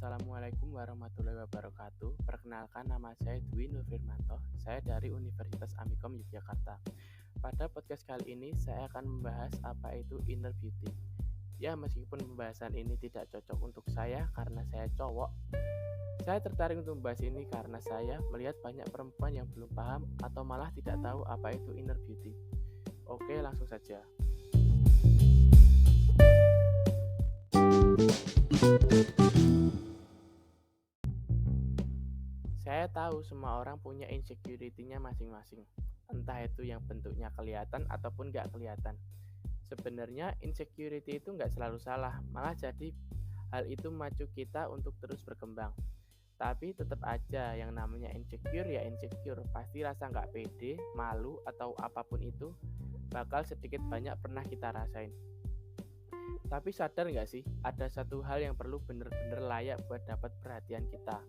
Assalamualaikum warahmatullahi wabarakatuh. Perkenalkan, nama saya Dwi Nur Firmanto. Saya dari Universitas Amikom Yogyakarta. Pada podcast kali ini saya akan membahas apa itu inner beauty. Ya, meskipun pembahasan ini tidak cocok untuk saya karena saya cowok, saya tertarik untuk membahas ini karena saya melihat banyak perempuan yang belum paham atau malah tidak tahu apa itu inner beauty. Oke, langsung saja. Saya tahu semua orang punya insecurity-nya masing-masing. Entah itu yang bentuknya kelihatan ataupun nggak kelihatan. Sebenarnya insecurity itu nggak selalu salah, malah jadi hal itu memacu kita untuk terus berkembang. Tapi tetap aja yang namanya insecure ya insecure, pasti rasa nggak pede, malu atau apapun itu bakal sedikit banyak pernah kita rasain. Tapi sadar nggak sih, ada satu hal yang perlu bener-bener layak buat dapat perhatian kita.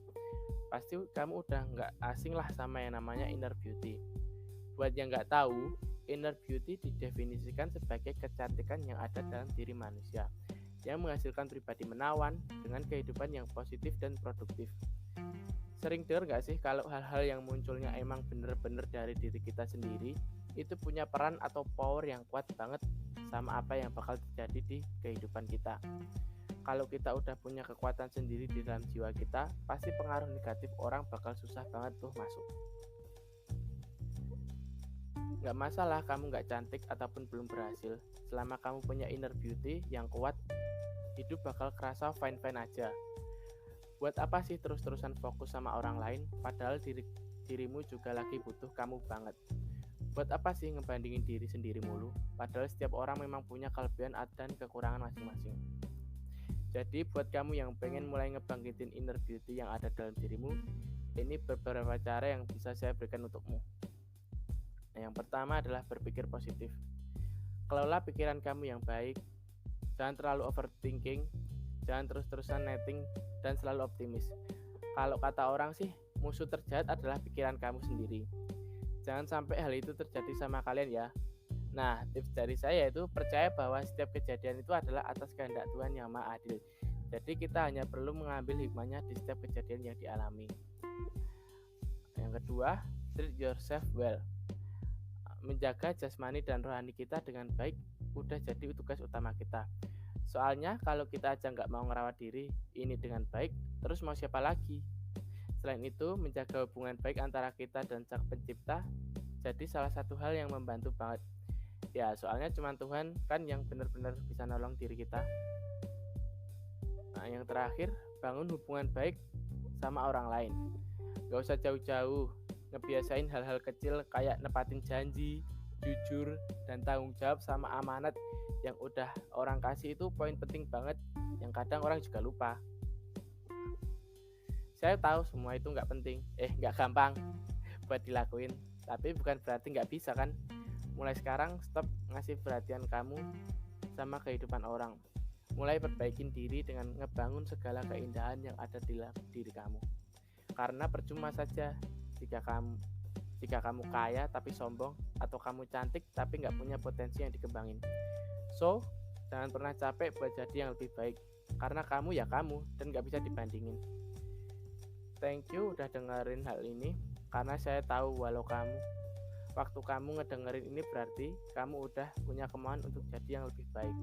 Pasti kamu udah nggak asing lah sama yang namanya inner beauty. Buat yang nggak tahu, inner beauty didefinisikan sebagai kecantikan yang ada dalam diri manusia, yang menghasilkan pribadi menawan dengan kehidupan yang positif dan produktif. Sering dengar nggak sih kalau hal-hal yang munculnya emang bener-bener dari diri kita sendiri, itu punya peran atau power yang kuat banget sama apa yang bakal terjadi di kehidupan kita. Kalau kita udah punya kekuatan sendiri di dalam jiwa kita, pasti pengaruh negatif orang bakal susah banget tuh masuk. Gak masalah kamu gak cantik ataupun belum berhasil, selama kamu punya inner beauty yang kuat, hidup bakal kerasa fine-fine aja. Buat apa sih terus-terusan fokus sama orang lain, padahal dirimu juga lagi butuh kamu banget. Buat apa sih ngebandingin diri sendiri mulu, padahal setiap orang memang punya kelebihan dan kekurangan masing-masing. Jadi buat kamu yang pengen mulai ngebangkitin inner beauty yang ada dalam dirimu, ini beberapa cara yang bisa saya berikan untukmu. Nah, yang pertama adalah berpikir positif. Kelola pikiran kamu yang baik, jangan terlalu overthinking, jangan terus-terusan netting, dan selalu optimis. Kalau kata orang sih, musuh terjahat adalah pikiran kamu sendiri. Jangan sampai hal itu terjadi sama kalian ya. Nah, tips dari saya itu percaya bahwa setiap kejadian itu adalah atas kehendak Tuhan yang Maha Adil. Jadi kita hanya perlu mengambil hikmahnya di setiap kejadian yang dialami. Yang kedua, treat yourself well. Menjaga jasmani dan rohani kita dengan baik udah jadi tugas utama kita. Soalnya kalau kita aja nggak mau ngerawat diri ini dengan baik, terus mau siapa lagi? Selain itu, menjaga hubungan baik antara kita dan Sang Pencipta jadi salah satu hal yang membantu banget. Ya, soalnya cuma Tuhan kan yang benar-benar bisa nolong diri kita. Nah, yang terakhir, bangun hubungan baik sama orang lain. Gak usah jauh-jauh, ngebiasain hal-hal kecil kayak nepatin janji, jujur, dan tanggung jawab sama amanat yang udah orang kasih itu poin penting banget yang kadang orang juga lupa. Saya tahu semua itu gak penting, gak gampang buat dilakuin, tapi bukan berarti gak bisa kan. Mulai sekarang stop ngasih perhatian kamu sama kehidupan orang. Mulai perbaikin diri dengan ngebangun segala keindahan yang ada di dalam diri kamu. Karena percuma saja jika kamu kaya tapi sombong, atau kamu cantik tapi nggak punya potensi yang dikembangin. So, jangan pernah capek buat jadi yang lebih baik. Karena kamu ya kamu dan nggak bisa dibandingin. Thank you udah dengerin hal ini. Karena saya tahu waktu kamu ngedengerin ini berarti kamu udah punya kemauan untuk jadi yang lebih baik.